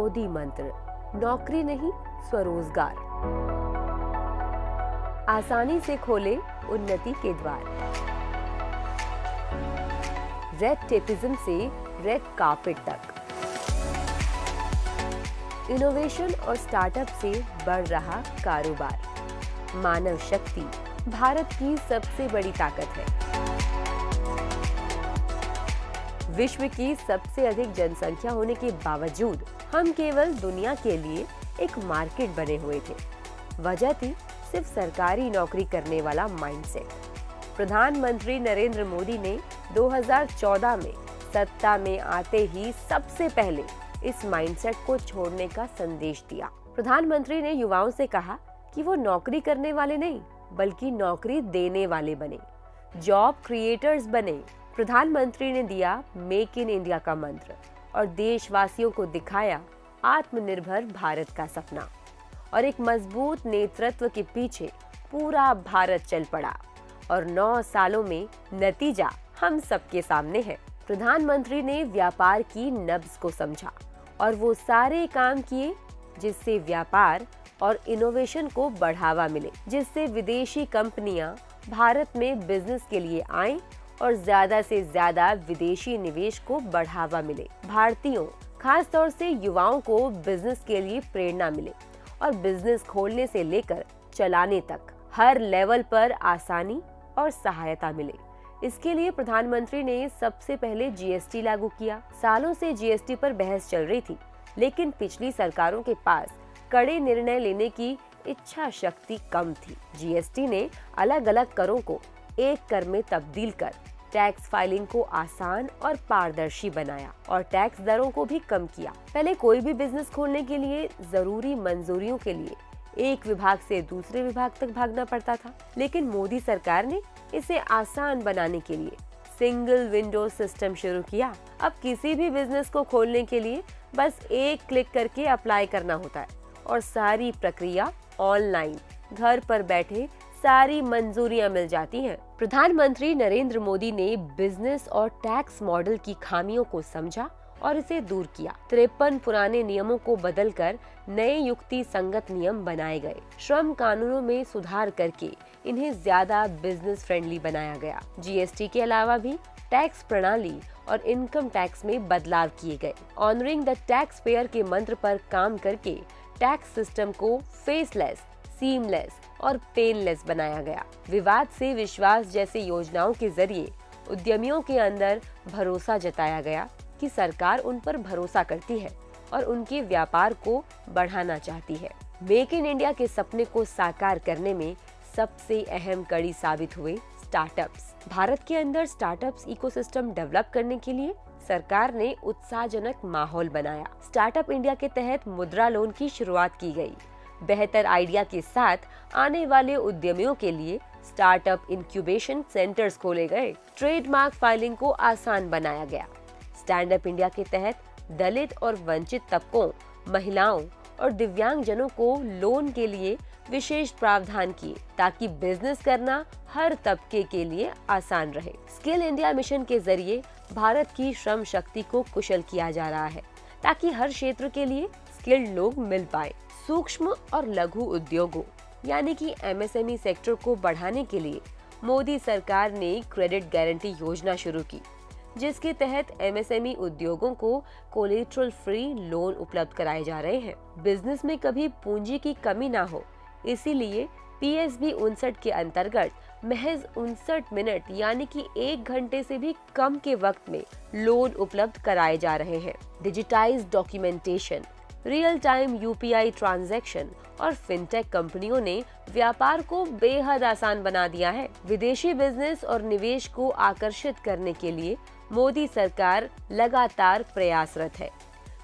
मोदी मंत्र, नौकरी नहीं स्वरोजगार। आसानी से खोले उन्नति के द्वार। रेड टेपिज्म से रेड कार्पेट तक, इनोवेशन और स्टार्टअप से बढ़ रहा कारोबार। मानव शक्ति भारत की सबसे बड़ी ताकत है। विश्व की सबसे अधिक जनसंख्या होने के बावजूद हम केवल दुनिया के लिए एक मार्केट बने हुए थे। वजह थी सिर्फ सरकारी नौकरी करने वाला माइंडसेट। प्रधानमंत्री नरेंद्र मोदी ने 2014 में सत्ता में आते ही सबसे पहले इस माइंडसेट को छोड़ने का संदेश दिया। प्रधानमंत्री ने युवाओं से कहा कि वो नौकरी करने वाले नहीं बल्कि नौकरी देने वाले बने, जॉब क्रिएटर्स बने। प्रधानमंत्री ने दिया मेक इन इंडिया का मंत्र और देशवासियों को दिखाया आत्मनिर्भर भारत का सपना। और एक मजबूत नेतृत्व के पीछे पूरा भारत चल पड़ा और 9 सालों में नतीजा हम सबके सामने है। प्रधानमंत्री ने व्यापार की नब्ज को समझा और वो सारे काम किए जिससे व्यापार और इनोवेशन को बढ़ावा मिले, जिससे विदेशी कंपनियां भारत में बिजनेस के लिए आएं और ज्यादा से ज्यादा विदेशी निवेश को बढ़ावा मिले। भारतीयों खास तौर से युवाओं को बिजनेस के लिए प्रेरणा मिले और बिजनेस खोलने से लेकर चलाने तक हर लेवल पर आसानी और सहायता मिले। इसके लिए प्रधानमंत्री ने सबसे पहले जीएसटी लागू किया। सालों से जीएसटी पर बहस चल रही थी, लेकिन पिछली सरकारों के पास कड़े निर्णय लेने की इच्छा शक्ति कम थी। जीएसटी ने अलग अलग करों को एक कर में तब्दील कर टैक्स फाइलिंग को आसान और पारदर्शी बनाया और टैक्स दरों को भी कम किया। पहले कोई भी बिजनेस खोलने के लिए जरूरी मंजूरियों के लिए एक विभाग से दूसरे विभाग तक भागना पड़ता था, लेकिन मोदी सरकार ने इसे आसान बनाने के लिए सिंगल विंडो सिस्टम शुरू किया। अब किसी भी बिजनेस को खोलने के लिए बस एक क्लिक करके अप्लाई करना होता है और सारी प्रक्रिया ऑनलाइन, घर पर बैठे सारी मंजूरियां मिल जाती हैं। प्रधानमंत्री नरेंद्र मोदी ने बिजनेस और टैक्स मॉडल की खामियों को समझा और इसे दूर किया। 53 पुराने नियमों को बदलकर नए युक्ति संगत नियम बनाए गए। श्रम कानूनों में सुधार करके इन्हें ज्यादा बिजनेस फ्रेंडली बनाया गया। जीएसटी के अलावा भी टैक्स प्रणाली और इनकम टैक्स में बदलाव किए गए। ऑनरिंग द टैक्स पेयर के मंत्र पर काम करके टैक्स सिस्टम को फेसलेस, सीमलेस और पेनलेस बनाया गया। विवाद से विश्वास जैसे योजनाओं के जरिए उद्यमियों के अंदर भरोसा जताया गया कि सरकार उन पर भरोसा करती है और उनके व्यापार को बढ़ाना चाहती है। मेक इन इंडिया के सपने को साकार करने में सबसे अहम कड़ी साबित हुए स्टार्टअप्स। भारत के अंदर स्टार्टअप्स इकोसिस्टम डेवलप करने के लिए सरकार ने उत्साहजनक माहौल बनाया। स्टार्टअप इंडिया के तहत मुद्रा लोन की शुरुआत की गई। बेहतर आइडिया के साथ आने वाले उद्यमियों के लिए स्टार्टअप इंक्यूबेशन सेंटर्स खोले गए। ट्रेडमार्क फाइलिंग को आसान बनाया गया। स्टैंड अप इंडिया के तहत दलित और वंचित तबकों, महिलाओं और दिव्यांगजनों को लोन के लिए विशेष प्रावधान किए ताकि बिजनेस करना हर तबके के लिए आसान रहे। स्किल इंडिया मिशन के जरिए भारत की श्रम शक्ति को कुशल किया जा रहा है ताकि हर क्षेत्र के लिए स्किल्ड लोग मिल पाए। सूक्ष्म और लघु उद्योगों यानी कि एमएसएमई सेक्टर को बढ़ाने के लिए मोदी सरकार ने क्रेडिट गारंटी योजना शुरू की, जिसके तहत एमएसएमई उद्योगों को कोलेटरल फ्री लोन उपलब्ध कराए जा रहे हैं। बिजनेस में कभी पूंजी की कमी ना हो, इसीलिए पीएसबी 59 के अंतर्गत महज 59 मिनट यानी कि 1 घंटे से भी कम के वक्त में लोन उपलब्ध कराए जा रहे हैं। Digitised documentation, real time UPI transaction और फिनटेक कंपनियों ने व्यापार को बेहद आसान बना दिया है। विदेशी बिजनेस और निवेश को आकर्षित करने के लिए मोदी सरकार लगातार प्रयासरत है।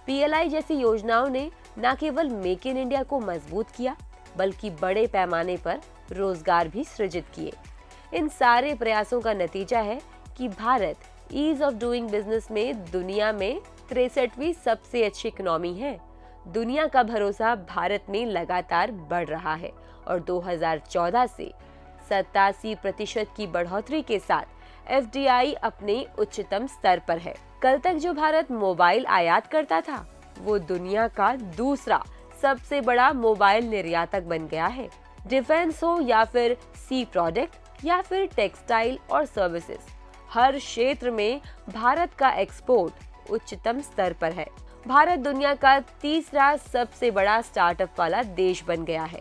पीएलआई जैसी योजनाओं ने न केवल मेक इन इंडिया को मजबूत किया बल्कि बड़े पैमाने पर रोजगार भी सृजित किए। इन सारे प्रयासों का नतीजा है कि भारत ईज ऑफ डूइंग बिजनेस में दुनिया में 63वीं सबसे अच्छी इकोनॉमी है। दुनिया का भरोसा भारत में लगातार बढ़ रहा है और 2014 से 87% की बढ़ोतरी के साथ एफडीआई अपने उच्चतम स्तर पर है। कल तक जो भारत मोबाइल आयात करता था, वो दुनिया का दूसरा सबसे बड़ा मोबाइल निर्यातक बन गया है। डिफेंस हो या फिर सी प्रोडक्ट या फिर टेक्सटाइल और सर्विसेज, हर क्षेत्र में भारत का एक्सपोर्ट उच्चतम स्तर पर है। भारत दुनिया का तीसरा सबसे बड़ा स्टार्टअप वाला देश बन गया है।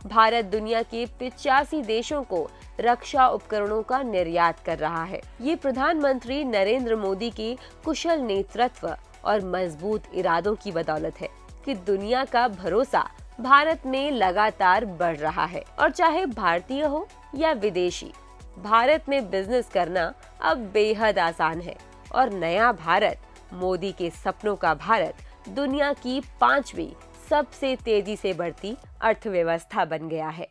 भारत दुनिया के 85 देशों को रक्षा उपकरणों का निर्यात कर रहा है। ये प्रधानमंत्री नरेंद्र मोदी की कुशल नेतृत्व और मजबूत इरादों की बदौलत है कि दुनिया का भरोसा भारत में लगातार बढ़ रहा है। और चाहे भारतीय हो या विदेशी, भारत में बिजनेस करना अब बेहद आसान है। और नया भारत, मोदी के सपनों का भारत, दुनिया की 5वीं सबसे तेजी से बढ़ती अर्थव्यवस्था बन गया है।